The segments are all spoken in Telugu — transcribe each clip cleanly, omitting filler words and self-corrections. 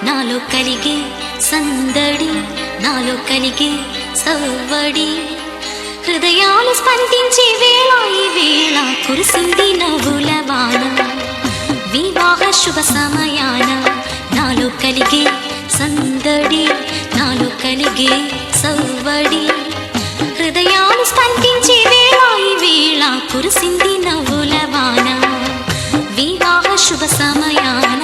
నాలో కలిగే సందడి, నాలో కలిగే సవ్వడి, హృదయాలు స్పందించే వేళ ఈ వేళ కురిసింది నవ్వుల వాన. వివాహ శుభ సమయాన నాలో కలిగే సందడి, నాలో కలిగే సవ్వడి, హృదయాలు స్పందించే వేళ ఈ వేళ కురిసింది నవ్వుల వాన. వివాహ శుభ సమయాన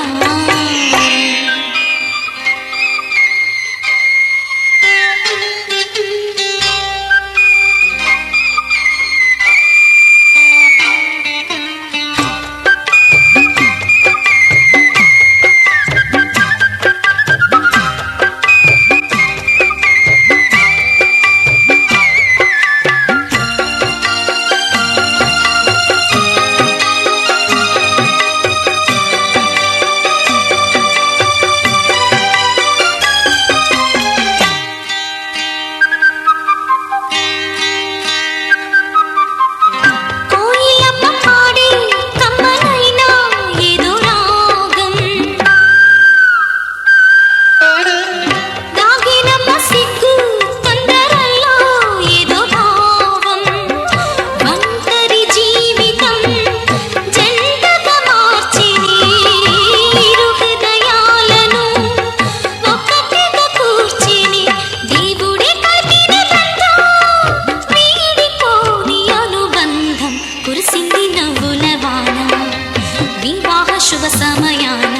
శుభ సమయాన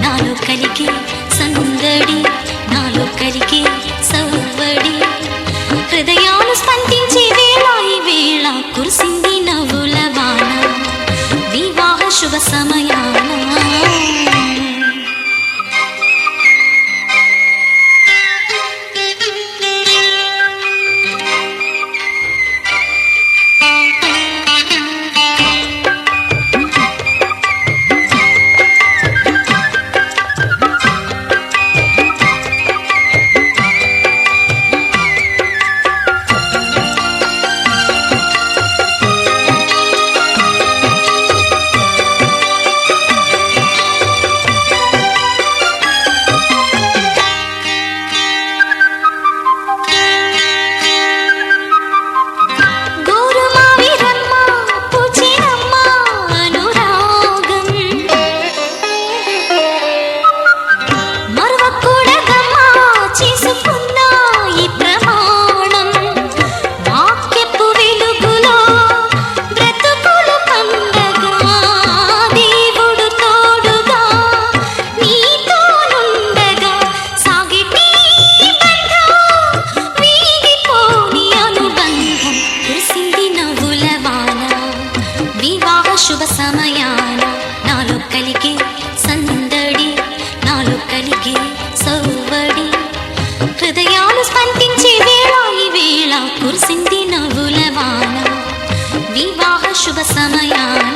నాలో కలిగే సందడి, నాలో కలిగే సవ్వడి, హృదయాలు స్పందించే వేళ ఈ వేళ కురిసింది నవ్వుల వాన. వివాహ శుభ సమయాన శుభ సమయాన నాలో కలిగే సందడి, నాలో కలిగే సవ్వడి, హృదయాలు స్పందించే వేళ ఈ వేళ కురిసింది నవ్వుల వాన. వివాహ శుభ సమయాన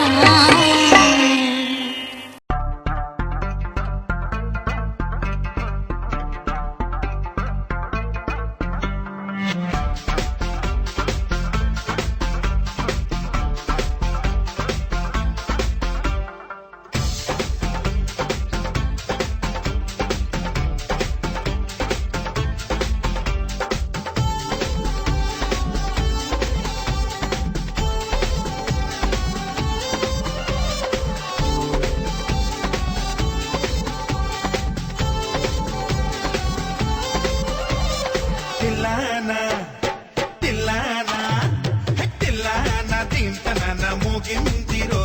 మోగిందిరో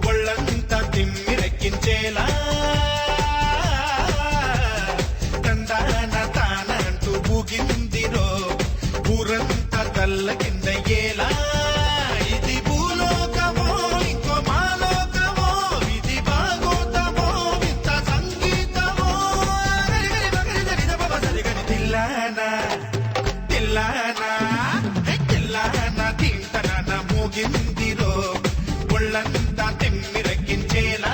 ఒళ్ళంతా తిమ్మిరెక్కించేలా తందాన తానంటూ ఊగిందిరో ఊరంతా తల్ల కిందయ్యేలా. ఇది భూలోకమో ఇంకో మాలోకమో, ఇది భాగోతమో ఇంత సంగీతమో. తిల్లానా తిల్లానా తిల్లానా తింటన మోగిందిరో ఒళ్ళంతా తిమ్మిరెక్కించేలా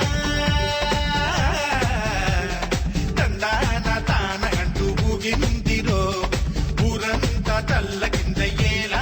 తందాన తాన అంటూ ఊగిందిరో ఊరంతా తల్ల కిందయ్యేలా.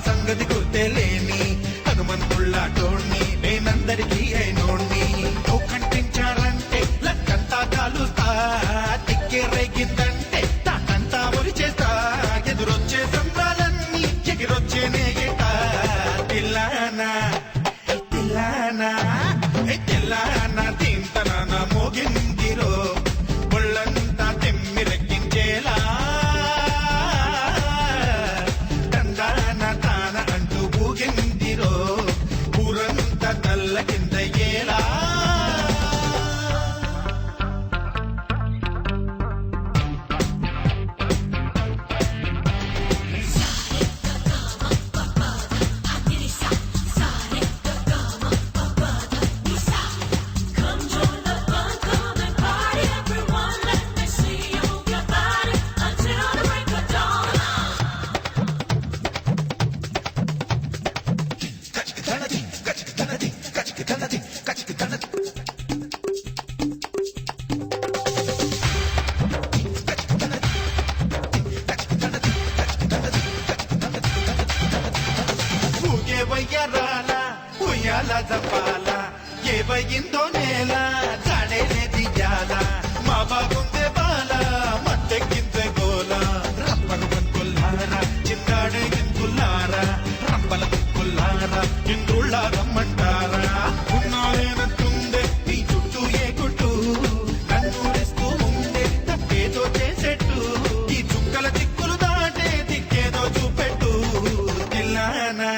సంగతి గుర్తేలేని హనుమంతుళ్ళాటోణ్ణి నేనందరికీ అయినోణ్ణి నువ్వు కంటించారంటే లక్కంతా కాలుస్తా దిక్కే రేగిందంటే తాకంతా ఒరి చేస్తా ఎదురొచ్చే సంద్రాలన్నీ ఎగిరొచ్చేనే గిట తిల్లానా తిల్లానా తెల్లానా తింతన మోగిందిరో ఒళ్ళంతా తెమ్మిరెక్కించేలా తందాన తాన అంటూ ఊగిందిరో ఊరంతా తల్ల కింద ఏలా వయ్యారాల ఉయ్యాల జపాల ఏవయిందో నేల జాడేనే దియ్యాల మా బాగుందే బాల మట్టెక్కిందే గోల రప్పను బంతుల్లారా చిందాడే గింతుల్లారా రంపల దిక్కుల్లారా ఇంద్రుళ్ళ రమ్మంటారా ఉన్నారేనంటుందే నీ చుట్టూ ఏ గుట్టు కన్నూరేస్తూ ఉందే తప్పేదో చేసేట్టు ఈ చుక్కల దిక్కులు దాటే దిక్కేదో చూపెట్టు తిల్లానా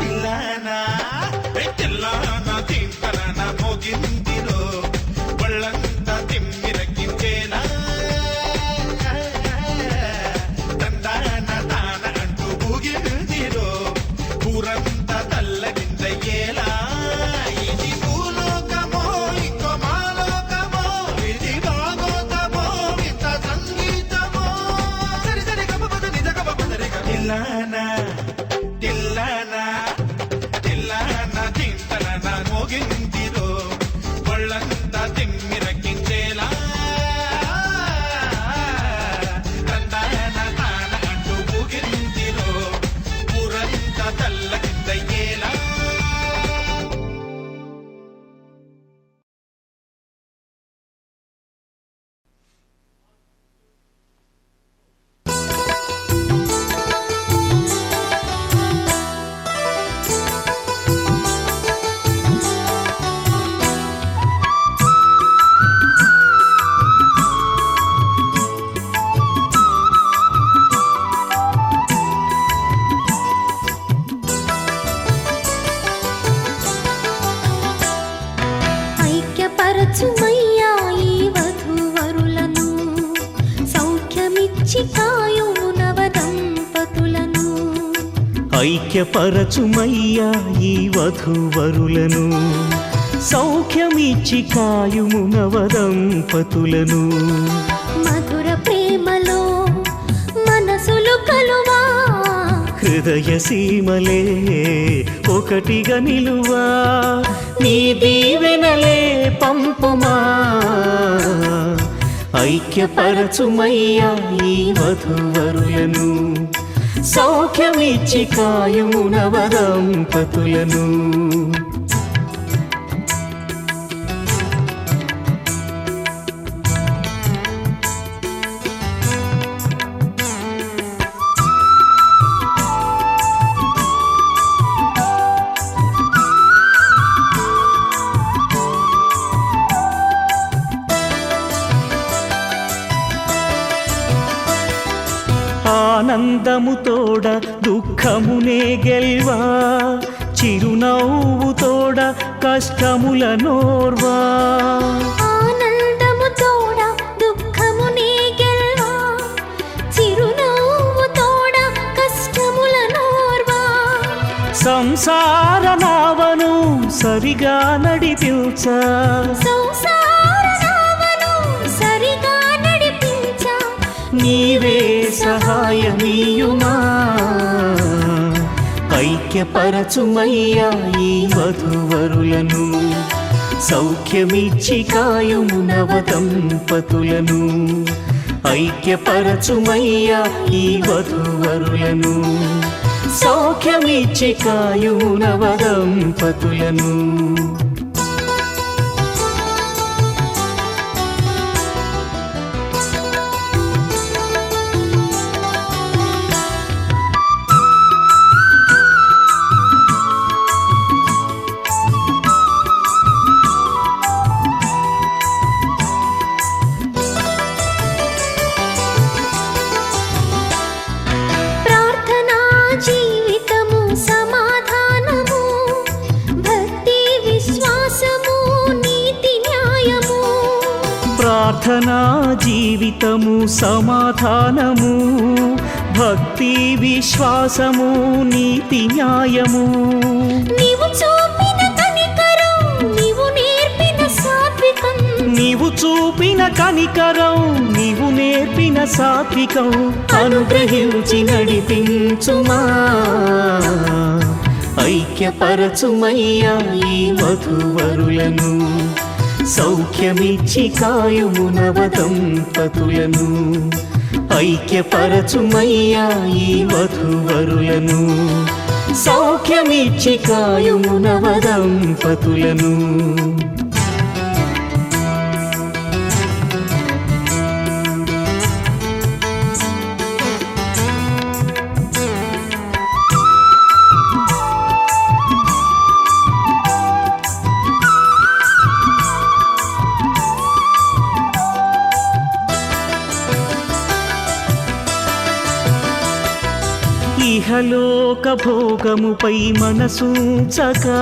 తిల్లానా తింటన మోగిందిరో ఒళ్ళంతా తిమ్మిరక్కించేలా తందాన తాన అంటూ ఊగిందిరో ఊరంతా తల్లగిందయ్యేలా ఇది భూలోకమో ఇంకో మాలోకమో ఇది భాగోతమో ఇంత సంగీతమో సరి సరి గప పద నిజ గప పదరిగ తిల్లానా తిల్లానా తిల్లానా తింటన మోగిందిరో ఒళ్ళంతా తిమ్మిరక్కించేలా తందాన తాన అంటూ ఊగిందిరో ఊరంతా తల్ల కిందయ్యేలా ఐక్యపరచుమయ్యా ఈ వధూవరులను సౌఖ్యమిచ్చి కాయుము నవదంపతులను ఐక్యపరచుమయ్యా ఈ వధూవరులను సౌఖ్యమిచ్చి కాయుము నవదంపతులను మధుర ప్రేమలో మనసులు కలువా హృదయ సీమలే ఒకటిగా నిలువా నీ దీవెనలే పంపుమా ఐక్యపరచుమయ్యా ఈ వధూవరులను సౌఖ్యమిచ్చి కాయుము నవదంపతులను ఆనందము తోడ దుఃఖమునే గెల్వా చిరునవ్వు తోడ కష్టముల నోర్వా ఆనందము తోడ దుఃఖమునే గెల్వా చిరునవ్వు తోడ కష్టముల నోర్వా సంసార నావను సరిగా నడిపించా సంసార నావను సరిగా నడిపించా నీవే సహాయమీయుమా ఐక్యపరచుమయ్యా ఈ వధూవరులను సౌఖ్యమిచ్చి కాయుము నవదంపతులను ఐక్యపరచుమయ్యా ఈ వధూవరులను సౌఖ్యమిచ్చి కాయుము నవదంపతులను. ప్రార్థనా జీవితము సమాధానము, భక్తి విశ్వాసము నీతి న్యాయము. ప్రార్థనా జీవితము సమాధానము, భక్తి విశ్వాసము నీతి న్యాయము. నీవు చూపిన కనికరం, నీవు నేర్పిన సాత్వికం. నీవు చూపిన కనికరం, నీవు నేర్పిన సాత్వికం అనుగ్రహించి నడిపించుమా. ఐక్యపరచుమయ్యా ఈ వధూవరులను, సౌఖ్యమిచ్చి కాయుము నవదంపతులను. ఐక్యపరచుమయ్యా ఈ వధూవరులను, సౌఖ్యమిచ్చి కాయుము నవదంపతులను. ఇహలోక భోగముపై మనసుంచగా,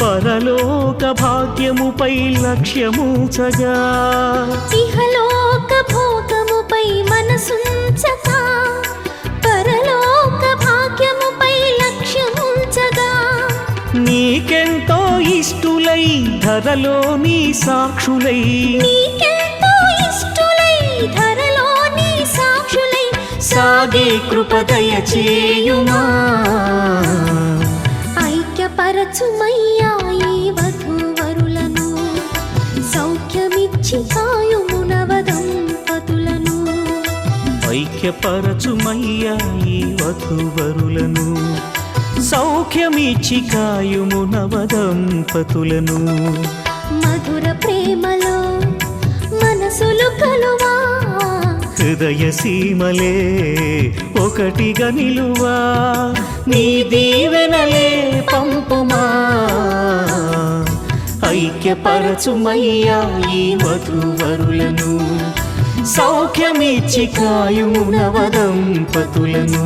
పరలోక భాగ్యముపై లక్ష్యముంచగా. ఇహలోక భోగముపై మనసుంచగా, పరలోక భాగ్యముపై లక్ష్యముంచగా. నీకెంతో ఇష్టులై ధరలో నీ సాక్షులై, నీకెంతో ఇష్టులై ధరలో నీ సాక్షులై. సాగే కృపదయ చేయుమా. ఐక్యపరచుమయ్యా ఈ వధూవరులను, సౌఖ్యమిచ్చి కాయుము నవదంపతులను. ఐక్యపరచుమయ్యా ఈ వధూవరులను, సౌఖ్యమిచ్చి కాయుము నవదంపతులను. మధుర ప్రేమలో మనసులు కలువా, హృదయ సీమలే ఒకటిగా నిలువా. నీ దీవెనలే పంపుమా. ఐక్యపరచుమయ్యా ఈ వధూవరులను, సౌఖ్యమిచ్చి కాయుము నవదంపతులను.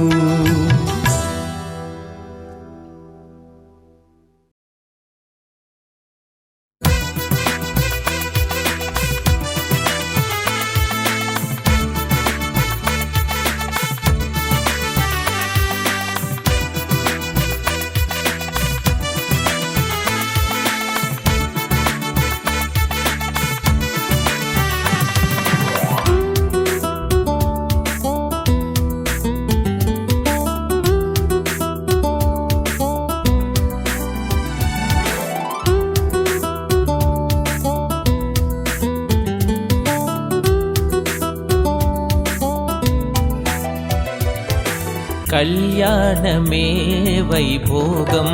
కళ్యాణమే వైభోగం,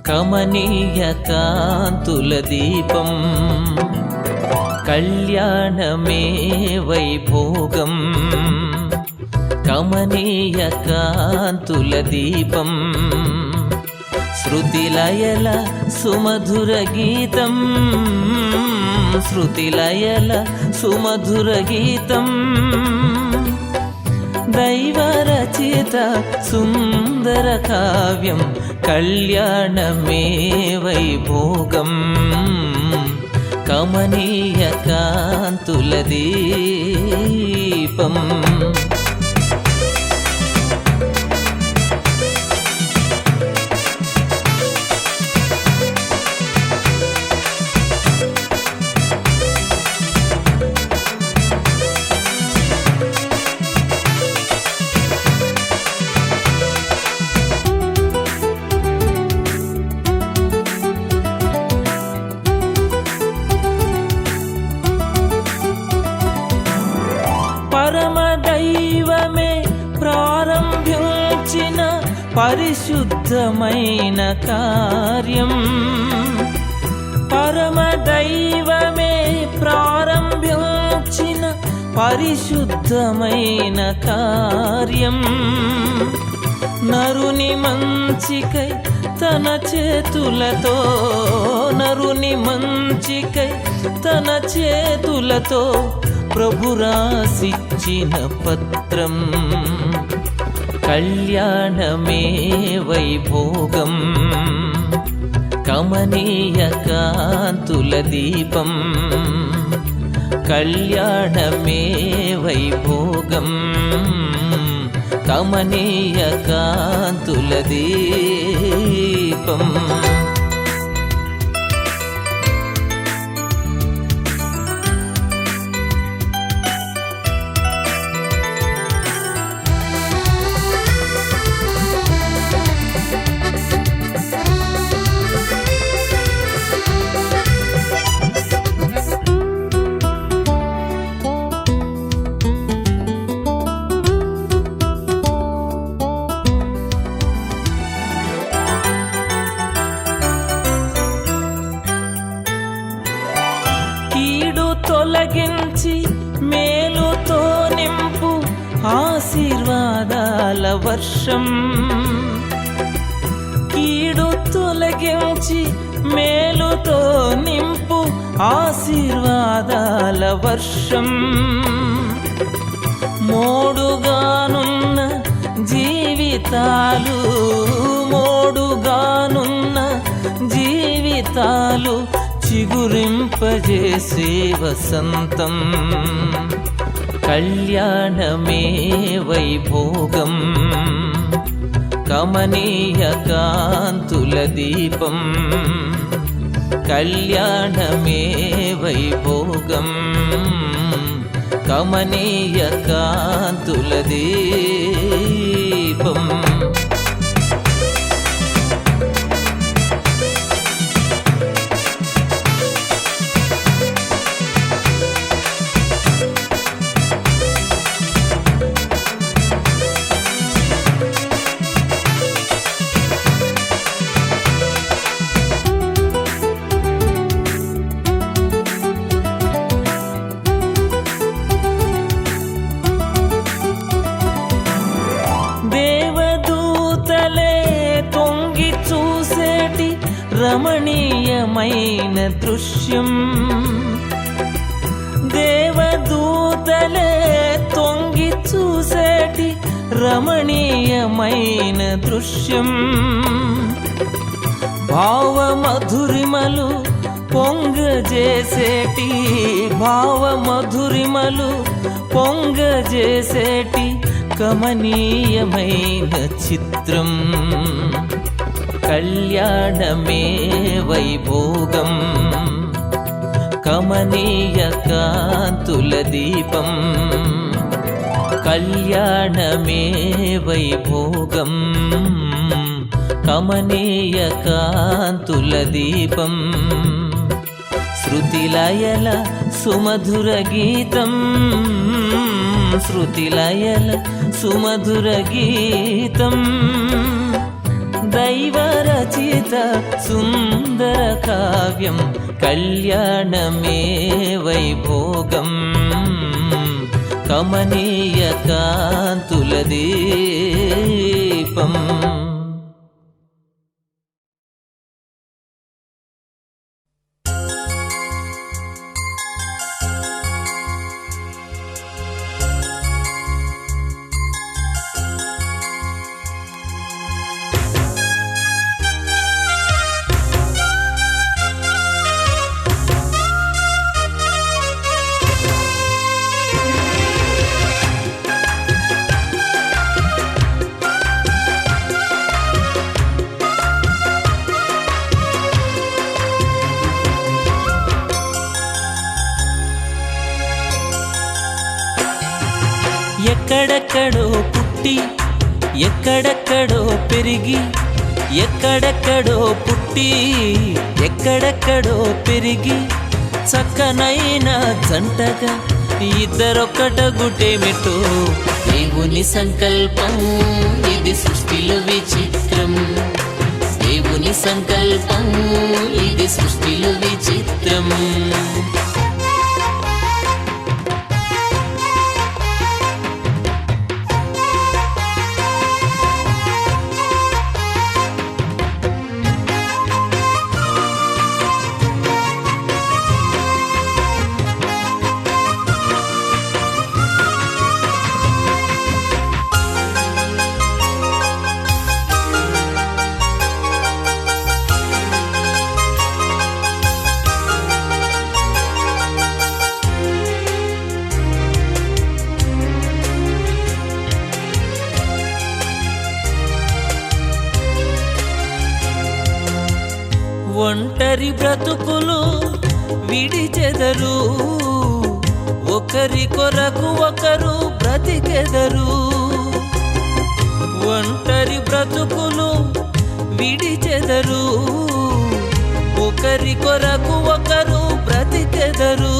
కమనీయ కాంతుల దీపం. కళ్యాణమే వైభోగం, కమనీయ కాంతుల దీపం. శృతిలయల సుమధుర గీతం, శృతిలయల సుమధుర గీతం. దైవరచిత సుందర కావ్యం, కళ్యాణమే వైభోగం, కమనీయ కాంతుల దీపం. పరమదైవమే ప్రారంభించిన పరిశుద్ధమైన కార్యం పరమదైవమే ప్రారంభించిన పరిశుద్ధమైన కార్యం నరుని మంచికై తన చేతులతో నరుని మంచికై తన చేతులతో ప్రభు రాసిచ్చిన పత్రం కళ్యాణమే వైభోగం కమనీయ కాంతుల దీపం కళ్యాణమే వైభోగం కమనీయ కాంతుల దీపం తొలగించి మేలుతో నింపు ఆశీర్వాదాల వర్షం కీడు తొలగించి మేలుతో నింపు ఆశీర్వాదాల వర్షం మోడుగానున్న జీవితాలు మోడుగానున్న జీవితాలు చిగురింపజేసే వసంతం కళ్యాణమే వైభోగం కమనీయ కాంతుల దీపం కళ్యాణమే వైభోగం కమనీయ కాంతుల దీపం రమణీయమైన దృశ్యం దేవదూతలే తొంగి చూసేటి రమణీయమైన దృశ్యం భావమధురిమలు పొంగజేసేటి భావమధురిమలు పొంగజేసేటి కమనీయమైన చిత్రం కళ్యాణమే వైభోగం కమనీయ కాంతుల దీపం కళ్యాణమే వైభోగం కమనీయ కాంతుల దీపం శృతిలయల సుమధుర గీతం శృతిలయల సుమధుర గీతం దైవరచిత సుందర కావ్యం కళ్యాణమే వైభోగం కమనీయ కాంతుల దీపం ఎక్కడెక్కడో పుట్టి ఎక్కడెక్కడో పెరిగి ఎక్కడెక్కడో పుట్టి ఎక్కడెక్కడో పెరిగి చక్కనైన జంటగా ఇద్దరొక్కట గుటేమిటో దేవుని సంకల్పం ఇది సృష్టిలో విచిత్రం. దేవుని సంకల్పం ఇది సృష్టిలో విచిత్రం. ఒంటరి బ్రతుకులు విడిచెదరు, ఒకరి కొరకు ఒకరు బ్రతికెదరు. ఒంటరి బ్రతుకులు విడిచెదరు, ఒకరి కొరకు ఒకరు బ్రతికెదరు.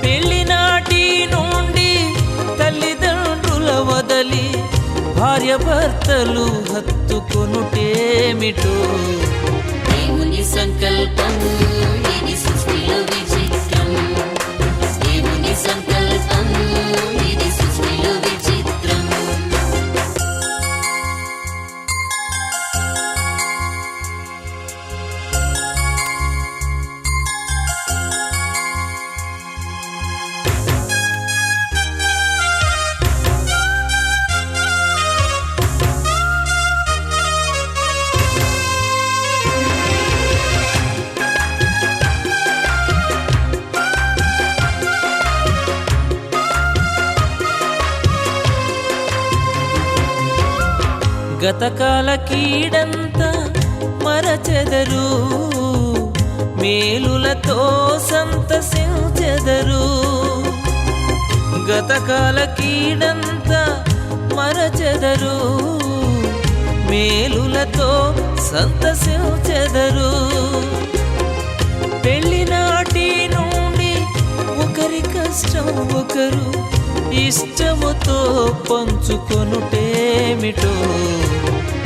పెళ్లినాటి నుండి తల్లిదండ్రుల వదలి భార్య భర్తలు హత్తుకొనుటేమిటో దేవుని సంకల్పం ఇది సృష్టిలో విచిత్రం. దేవుని సంకల్పం ఇది సృష్టిలో విచిత్రం. గతకాల కీడంతా మరచెదరు, మేలులతో సంతసించెదరు. గతకాల కీడంతా మరచెదరు, మేలులతో సంతసించెదరు. పెళ్లినాటి నుండి ఒకరి కష్టం ఒకరు ఇష్టముతో పంచుకొనుటేమిటో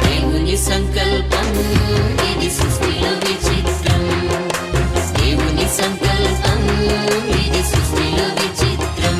దేవుని సంకల్పం ఇది సృష్టిలో విచిత్రం. దేవుని సంకల్పం ఇది సృష్టిలో విచిత్రం.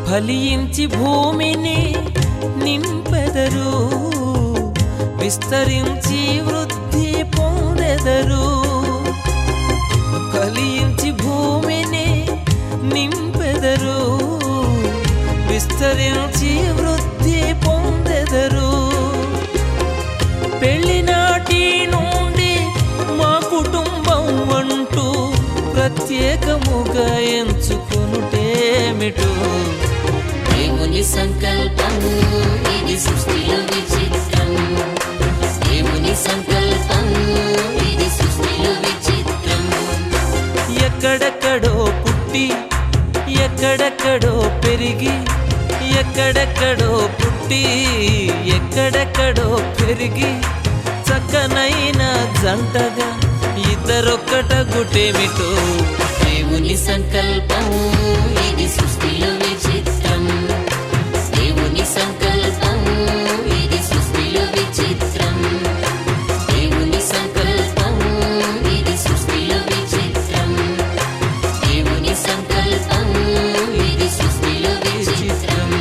ఫలించి భూమిని నింపెదరు, విస్తరించి వృద్ధి పొందెదరు. ఫలించి భూమిని నింపెదరు, విస్తరించి వృద్ధి పొందెదరు. పెళ్లినాటి నుండి మా కుటుంబం అంటూ ప్రత్యేకముగా ఎంచుకొనుటేమిటో దేవుని సంకల్పం ఇది సృష్టిలో విచిత్రం. దేవుని సంకల్పం ఇది సృష్టిలో విచిత్రం. ఎక్కడెక్కడో పుట్టి ఎక్కడెక్కడో పెరిగి, ఎక్కడెక్కడో పుట్టి ఎక్కడెక్కడో పెరిగి, చక్కనైన జంటగా ఇద్దరొక్కట గుటేమిటో దేవుని సంకల్పం ఇది సృష్టిలో విచిత్రం. దేవుని సంకల్పం ఇది సృష్టిలో విచిత్రం. దేవుని సంకల్పం ఇది సృష్టిలో విచిత్రం. దేవుని సంకల్పం ఇది సృష్టిలో విచిత్రం.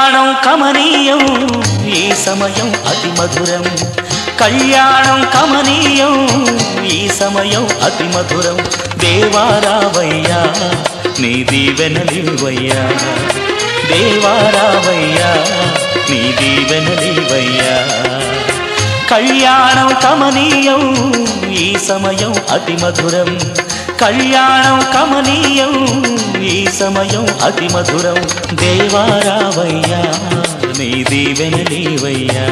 కళ్యాణం కమనీయం ఈ సమయం అతి మధురం కళ్యాణం కమనీయం ఈ సమయం అతి మధురం దేవారావయ్యా నీ దీవెనలివయ్యా దేవారావయ్యా నీ దీవెనలివయ్యా కళ్యాణం కమనీయం ఈ సమయం అతి మధురం కళ్యాణం కమనీయం ఈ సమయం అతి మధురం దేవారావయ్యా నీ దీవెనలివయ్యా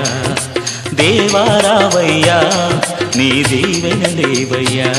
దేవారావయ్యా నీ దీవెనలివయ్యా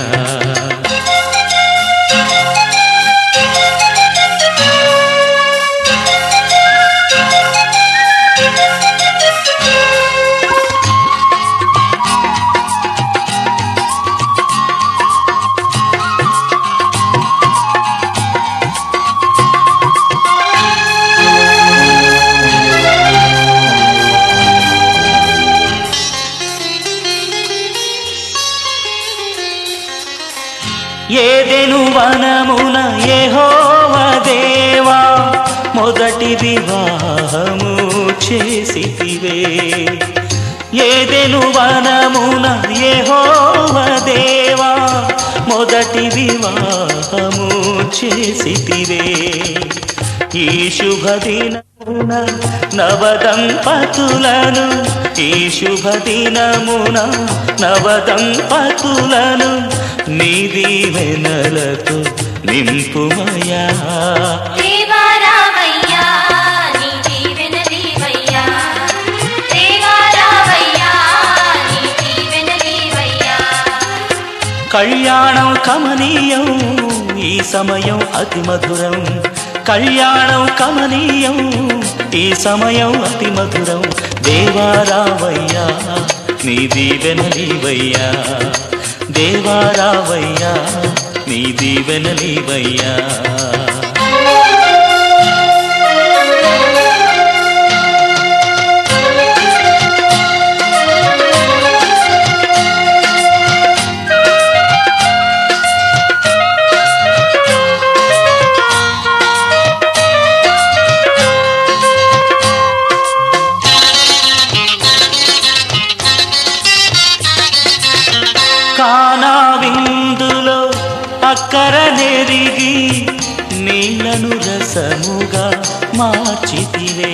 ఏదెను వనమున యెహోవా దేవా మొదటి వివాహము చేసితివే ఏదెను వనమున యెహోవా దేవా మొదటి వివాహము చేసితివే ఈ శుభదినమున నవదంపతులను ఈ శుభదినమున నవదంపతులను నీ దీవెనలతో నింపుమయా దేవారావయ్యా నీ దీవెనలివయ్యా దేవారావయ్యా నీ దీవెనలివయ్యా కళ్యాణం కమనీయం ఈ సమయం అతి మధురం కళ్యాణం కమనీయం ఈ సమయం అతి మధురం దేవారావయ్యా నీ దీవెనలివయ్యా దేవారావయ్యా నీ దీవెనలివయ్యా కానా విందులో అక్కర నెరిగి నీళ్లను రసముగా మార్చితివే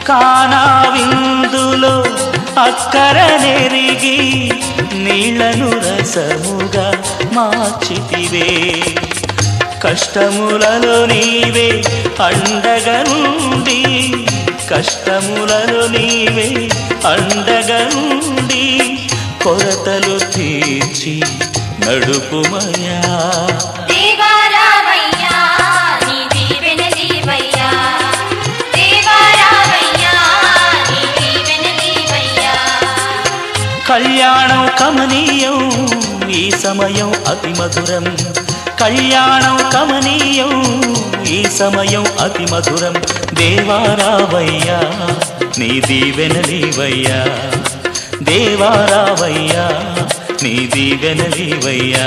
కానా విందులో అక్కర నెరిగి నీళ్లను రసముగా మార్చితివే కష్టములలో నీవే అండగా నుండి కష్టములలో నీవే అండగా నుండి కొరతలు తీర్చి నడుపుమయా దేవారావయ్యా నీ దీవెనలివయ్యా దేవారావయ్యా నీ దీవెనలివయ్యా కళ్యాణం కమనీయం ఈ సమయం అతి మధురం కళ్యాణం కమనీయం ఈ సమయం అతి మధురం దేవారావయ్యా నీ దీవెనలివయ్యా దేవారావయ్యా నీ దీవెనలివయ్యా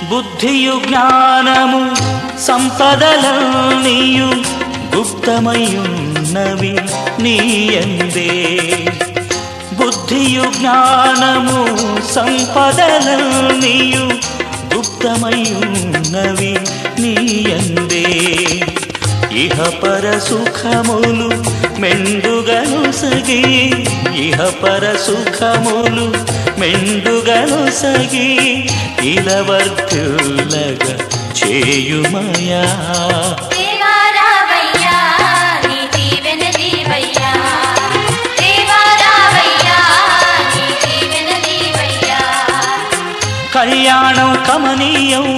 బుద్ధియు జ్ఞానము సంపదలన్నీయు గుప్తమయున్నవి నీయందే బుద్ధియు జ్ఞానము సంపదలన్నీయు గుప్తమయున్నవి నీయందే ఇహ పర సుఖములు మెండుగను సగి ఇహ పర సుఖములు మెండుగను సగి ఇలవర్తులగా చేయుమయా దేవారావయ్యా నీ దీవెనలివయ్యా దేవారావయ్యా నీ దీవెనలివయ్యా కళ్యాణం కమనీయం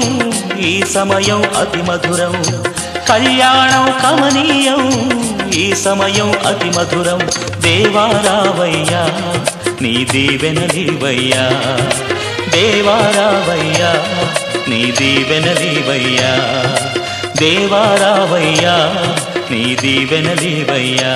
ఈ సమయం అతి మధురం కళ్యాణం కమనీయం ఈ సమయం అతి మధురం దేవారావయ్యా నీ దీవెనలివయ్యా దేవారావయ్యా నీ దీవెనలివయ్యా దేవారావయ్యా నీ దీవెనలివయ్యా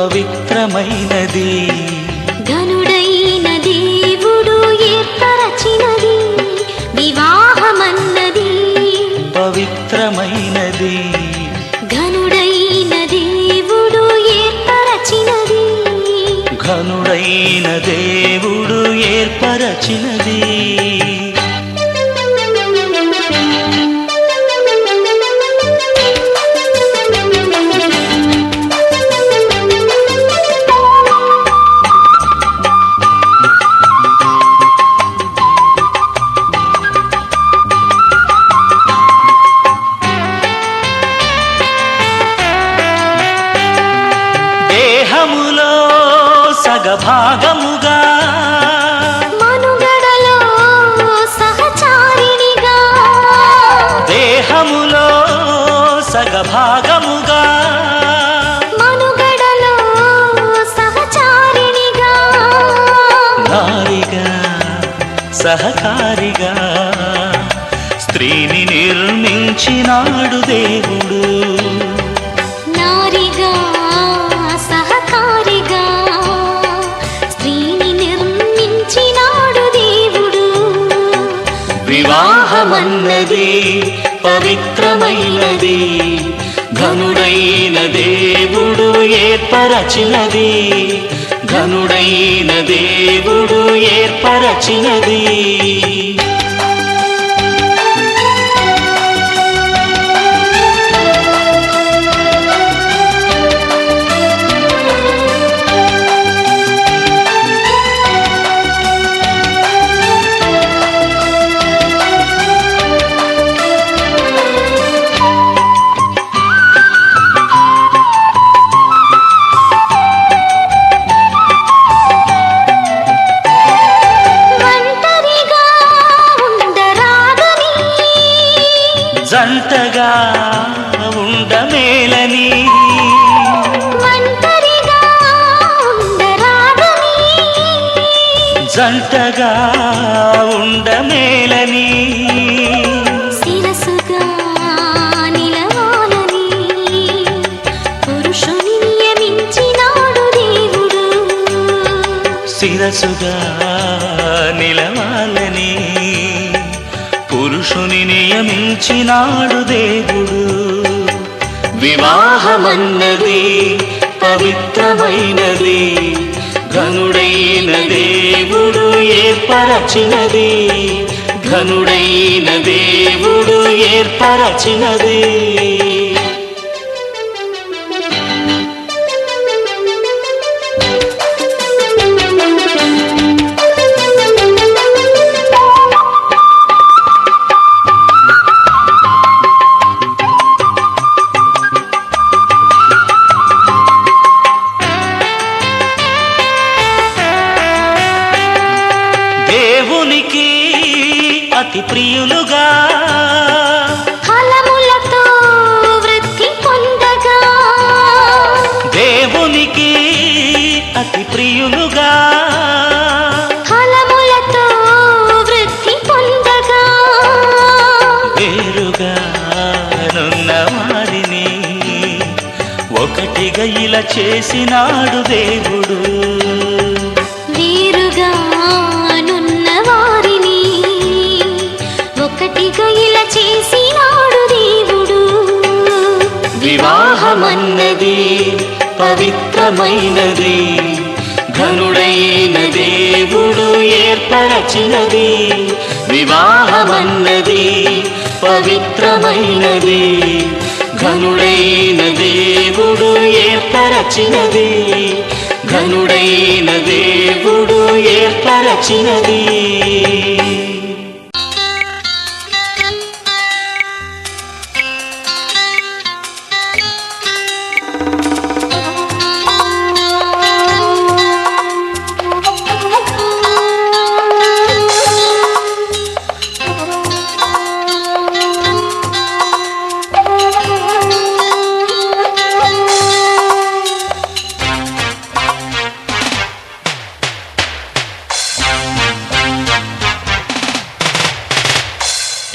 పవిత్రమైనది ఘనుడైన దేవుడు ఏర్పరచినది వివాహ పవిత్రమైనది. ఘనుడైన దేవుడు ఏర్పరచినది. ఘనుడైన దేవుడు ఏర్పరచినది. దేహములో సగభాగముగా మనుగడలో సహచారిణిగా. దేహములో సగభాగముగా మనుగడలో సహచారిణిగా. నారిగా సహకారిగా స్త్రీని నిర్మించినాడు దేవుడు. నారిగా సహకారిగా స్త్రీని నిర్మించినాడు దేవుడు. వివాహమన్నది పవిత్రమైనది. ఘనుడైన దేవుడు ఏర్పరచినది. ఘనుడైన దేవుడు ఏర్పరచినది. ఒంటరిగా ఉండరాదని. జంటగా ఉండమేలని. ఒంటరిగా ఉండరాదని. జంటగా ఉండమేలని. శిరసుగా నిలవాలని పురుషుని నియమించినాడు దేవుడు. శిరసుగా నిలవాలని పురుషుని నియమించినాడు దేవుడు. వివాహమన్నది పవిత్రమైనది. ఘనుడైన దేవుడు ఏర్పరచినది. ఘనుడైన దేవుడు ఏర్పరచినది. దేవునికి అతి ప్రియులుగా ఫలములతో వృద్ధి పొందగా. దేవునికి అతి ప్రియులుగా ఫలములతో వృద్ధి పొందగా. వేరుగా నున్న వారిని ఒకటిగా ఇలా చేసినాడు దేవుడు. వేరుగా నున్న వారిని ఒకటిగా ఇలా చేసినాడు దేవుడు. వివాహమన్నది పవిత్రమైనది. ఘనుడైన దేవుడు ఏర్పరచినది. వివాహమన్నది పవిత్రమైనది. ఘనుడైన దేవుడు ఏర్పరచినది. ఘనుడైన దేవుడు ఏర్పరచినది.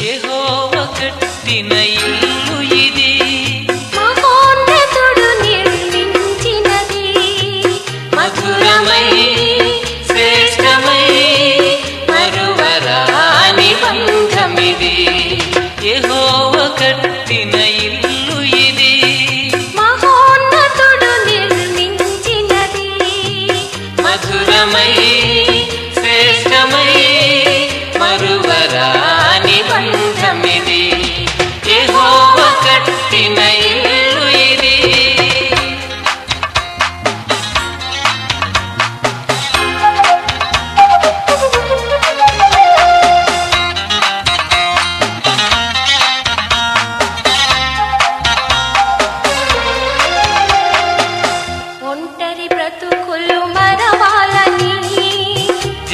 యెహోవా కట్టిన ఇల్లు ఇది, మహోన్నతుడు నిర్మించినది. మధురమై శ్రేష్టమై మరువరాని బంధమిది. యెహోవా కట్టిన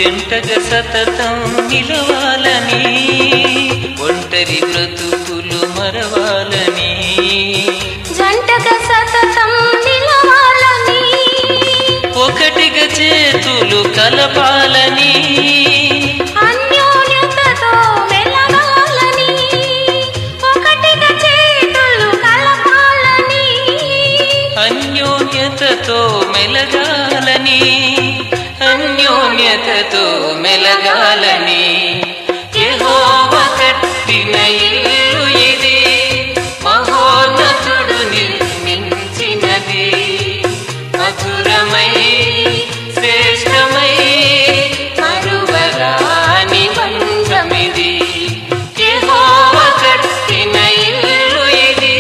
జంటగా సతతం నిలవాలని ఒంటరి బ్రతుకులు మరవాలని జంటగా సతతం నిలవాలని ఒకటిగా చేతులు కలపాలని అన్యోన్యతతో మెలగాలని ఒకటిగా చేతులు కలపాలని అన్యోన్యతతో మెలగాలని అన్యోన్యతతో మెలగాలని యెహోవా కట్టిన ఇల్లు ఇది మహోన్నతుడు నిర్మించినది మధురమై శ్రేష్టమై మరువరాని బంధమిది యెహోవా కట్టిన ఇల్లు ఇది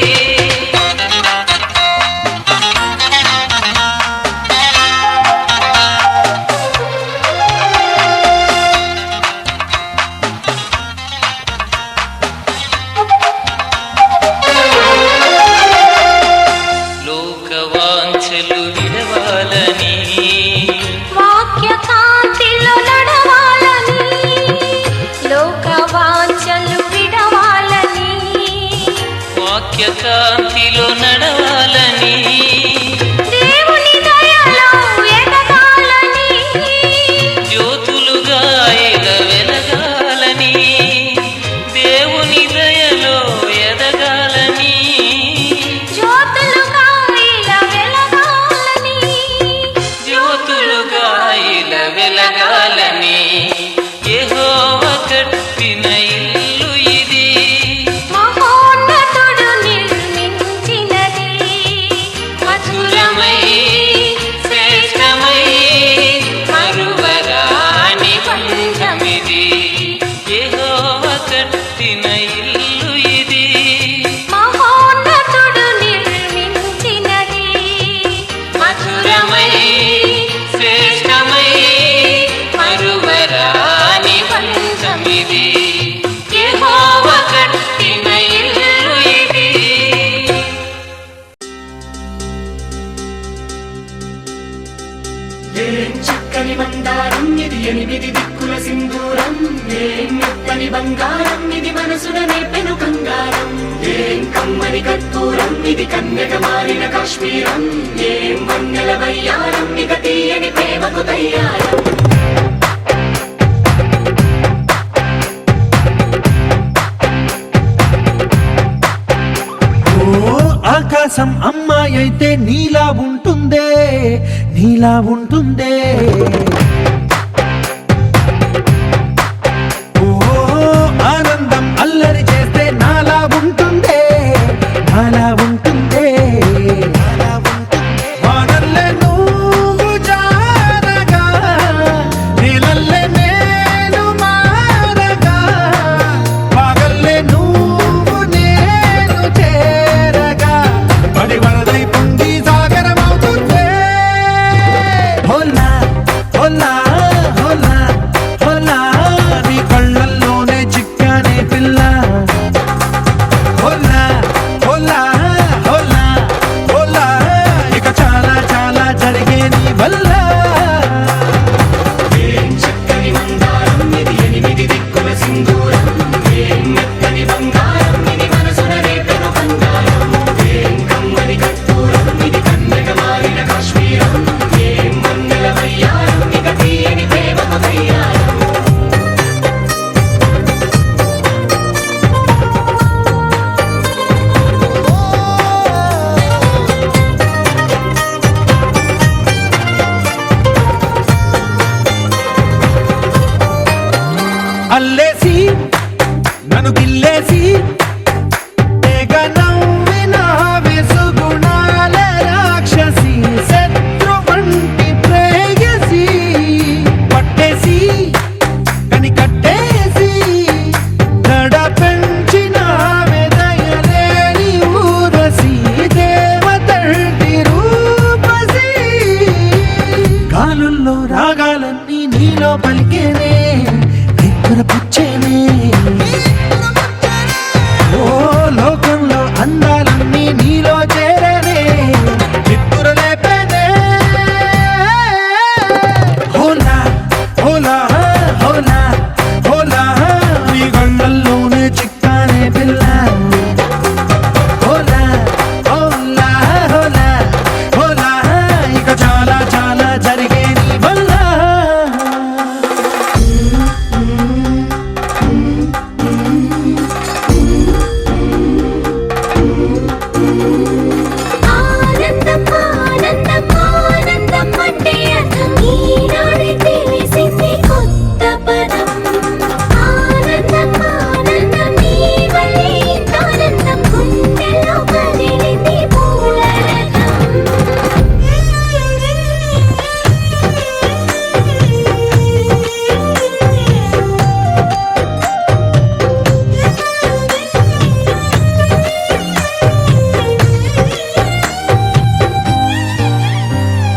లోకవాంఛలు విడవాలని వాక్య కాంతిలో నడవాలని లోకవాంఛలు విడవాలని వాక్య కాంతిలో నడవాలని దేవుని దయలో ఎదగాలని జ్యోతులుగా ఇలా వెలగాలని దేవుని దయలో ఎదగాలని జ్యోతులుగా ఇలా వెలగాలని జ్యోతులుగా ఇలా వెలగాలని యెహోవా కట్టిన ఇల్లు ఇది మహోన్నతుడు నిర్మించినది మధురమై శ్రేష్టమై మరువరాని బంధమిది యెహోవా కట్టిన ఇల్లు ఇది మహోన్నతుడు నిర్మించినది మధురమై శ్రేష్టమై మరువరాని బంధమిది యెహోవా కట్టిన ఇల్లు ఇది ఏం చక్కని బంగారం ఇది 8 దిక్కుల సింధూరం ఏం మెత్తని బంగారం ఇది మనసున నేపెను కంగారం ఏం కమ్మని కర్పూరం ఇది కన్యక మారిన కాశ్మీరం ఏం వన్నెల వయ్యారం ఇక తీయని ప్రేమకు తయ్యారం ఆకాశం అమ్మాయి అయితే నీలా ఉంటుందే నీలా ఉంటుందే ఓ ఆనందం అల్లరి చేస్తే నాలా ఉంటుందే నాలా ఉంటుందే వానల్లే నువ్వు జారగా నీలల్లే నేను మారగా పగల్లే నువ్వు నేను చేరగా పడి వరదై పొంగి సాగరమవుతుందే హోలా హోలా హోలా హోలా నీ కళ్ళల్లోనే చిక్కానే పిల్ల హోలా హోలా హోలా హోలా ఇక చాలా చాలా జరిగే నీ వల్ల ఏం చక్కని బంగారం ఇది 8 దిక్కుల సింధూరం ఏం మెత్తని బంగారం ఇది మనసున నేపెను కంగారం ఏం కమ్మని కర్పూరం ఇది కన్యక మారిన కాశ్మీరం ఏం వన్నెల వయ్యారం ఇక తీయని ప్రేమకు తయ్యారం అల్లేసి నన్ను గిల్లేసి తెగ నవ్విన వెసుగుణాల రాక్షసి శత్రు వంటి ప్రేయసి పట్టేసి కని కట్టేసి దడ పెంచిన దయలేని ఊరసి దేవతంటి రూపసి గాలుల్లో రాగాలన్నీ నీలో పలికేనే పుచ్చేనే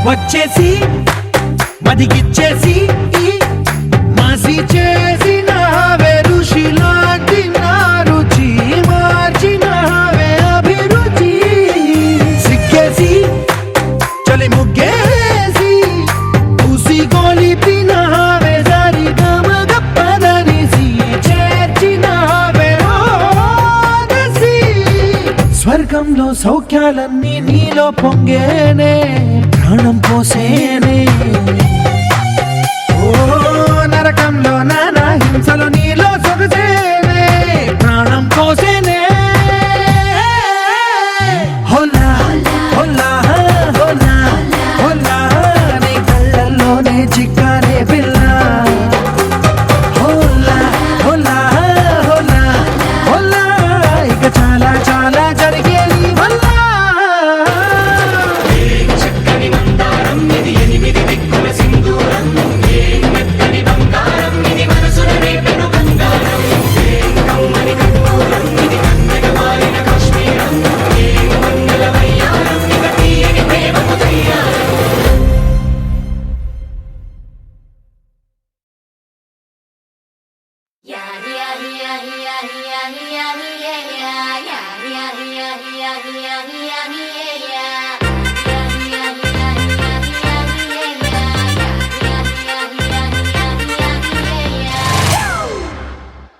వచ్చేసి మదిగిచ్చేసి మాసి చేసిన ఋషిలాంటి నా రుచి మార్చినవే అభిరుచి సిక్కేసి చలి ముగ్గేసి ఉసి గోలిపినవే సరి గమ గప్పదనిసి చేర్చినవే ఓదసి స్వర్గంలో సౌఖ్యాలన్నీ నీలో పొంగేనే ప్రాణం పోసేనే ఓ నరకంలో నానా హింసలు నీలో సొగసేనే ప్రాణం పోసేనే హోలా హోలా హోలా హోలా నీ కళ్ళల్లోనే చిక్కారే పిల్ల హోలా హోలా హోలా హోలా ఇక చాలా చాలా జరిగే నీ వల్ల చక్కని మందారం ఇది ఎనిమిది దిక్కుల సింధూరం ఏం మెత్తని బంగారం ఇది మనసున రేపెను బంగారం ఏం కమ్మని కర్పూరం ఇది కన్నెగ మారిన కాశ్మీరం ఏం మంగళ వయ్యారం ఇక తీయని ప్రేమకు తయ్యారం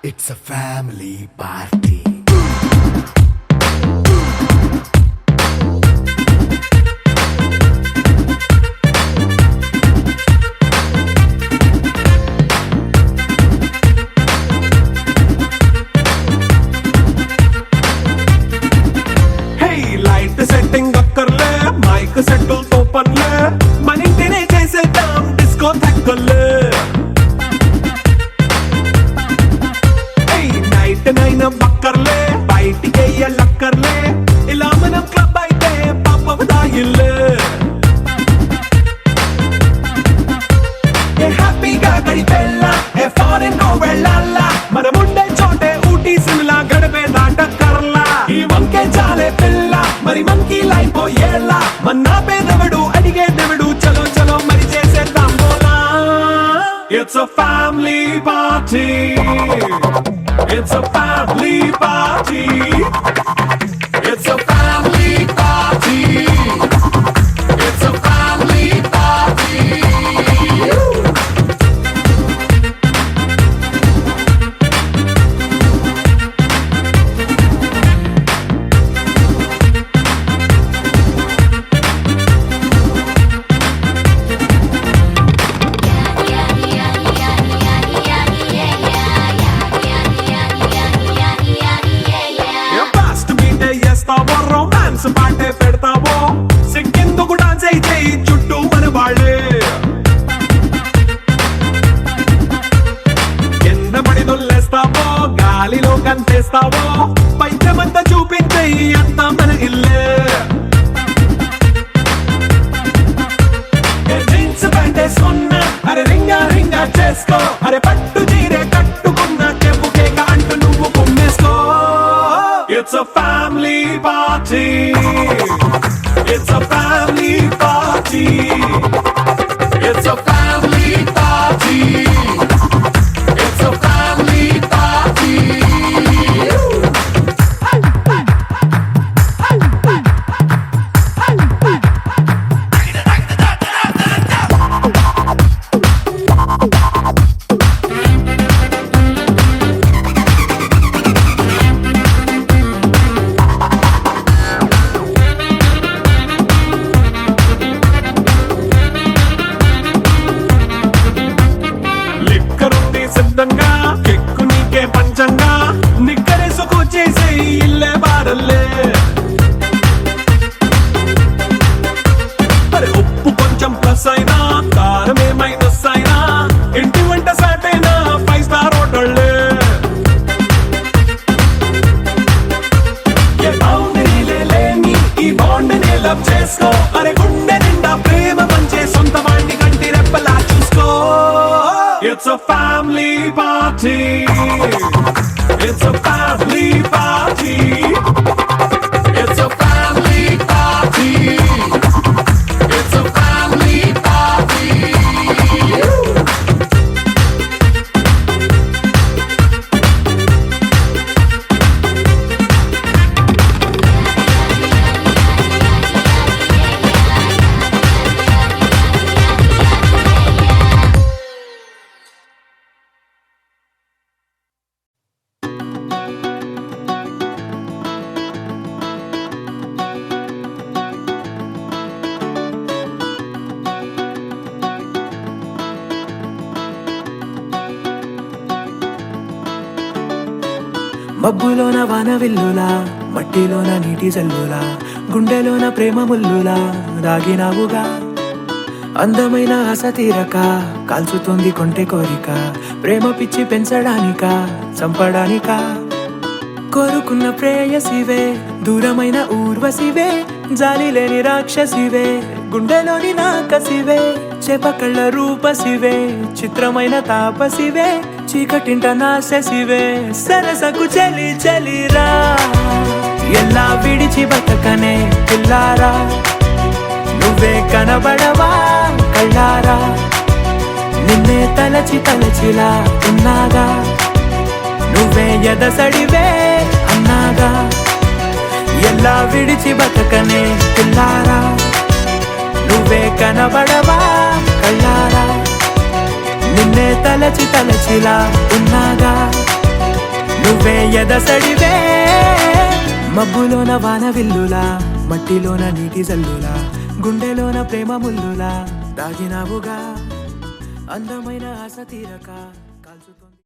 It's a family party. Hey light setting అక్కర్లే మైక్ సెట్టు తో పర్లే మన ఇంటినే చేసేద్దాం డిస్కో థక్కర్లే నైట్ నైన్ బక్కర్లే బయటికి లక్కర్లే ఇలా మనం క్లబ్ అయితే పాప దాయిల్లే హ్యాపీగా గడిపెల్లా ఏ ఫారెన్ నో వెళ్ళాలా మనం ఉండే చోటే ఊటీ సిమ్లా గడిపే దాటక్కర్లా ఈ వంకే చాలే పిల్ల మరి మంకీ లైఫ్ ఏళ్ళ మన్నా పేదవడు అడిగే దేవుడు చలో చలో మరి చేసేద్దాం బోలా it's a family party. It's a family party. It's a family party. It's a family party. Fast beat చేస్తావో రొమాన్స్ పాటే పెడతావో సిక్కిందుకు డాన్స్ అయితే చుట్టూ మన వాళ్ళే కింద పడి దొల్లేస్తావో గాలిలో కంతేస్తావో పైచమంతా చూపించే అంతా మన ఇల్లే జీన్స్ ప్యాంట్ వేసుకున్నా అరే రింగా రింగా చేసుకో అరే పట్టు చీరే కట్టుకున్న చెప్పు కేక అంటూ నువ్వు కుమ్మేసుకో It's a family party. It's a family party. It's a family party. It's a family party. లిక్కరుంది సిద్ధంగా కెక్కు నీకే పంచంగా నిక్కరేసుకు చేసే ఇల్లే బారల్లే అరే ఉప్పు కొంచెం ప్లస్ అయినా కారమే మైనస్ అయినా ఇంటి వంట సాటైనా 5 స్టార్ హోటళ్ళే ఏ బౌండరీలే లేని ఈ బాండ్ నే లవ్ చేసుకో అరే గుండె నిండా ప్రేమ పంచే సొంత వాణ్ణి కంటి రెప్పలా చూసుకో It's a family party. It's a family party. It's a family party. It's a family మబ్బులోన వాన విల్లులా, మట్టిలోన నీటి జల్లులా, గుండెలోన ప్రేమ ముల్లులా దాగినావుగా. అందమైన ఆశ తీరక కాల్చుతోంది కొంటె కోరిక, ప్రేమ పిచ్చి పెంచడానిక చంపడానిక. కోరుకున్న ప్రేయసివే, దూరమైన ఊర్వశివే, జాలి లేని రాక్షసివే, గుండెలోని నాకసివే, చేపకళ్ళ రూపసివే, చిత్రమైన తాపసివే, చీకటింట నాశసివే, సరసకు చలి చలిరా. ఎలా విడిచి బతకనే పిల్లారా, నువ్వే కనబడవా కళ్ళారా, నిన్నే తలచి తలచిలా ఉన్నాగా, నువ్వే ఎదసడివే అన్నాగా. ఎలా విడిచి బతకనే పిల్లారా, నువ్వే కనబడవా కళ్ళారా, నిన్నే తలచి తలచిలా ఉన్నాగా, నువ్వే ఎదసడివే. మబ్బులోన వాన విల్లులా, మట్టిలోన నీటి జల్లులా, గుండెలోన ప్రేమ ముల్లులా దాగినావుగా. అందమైన ఆశ తీరక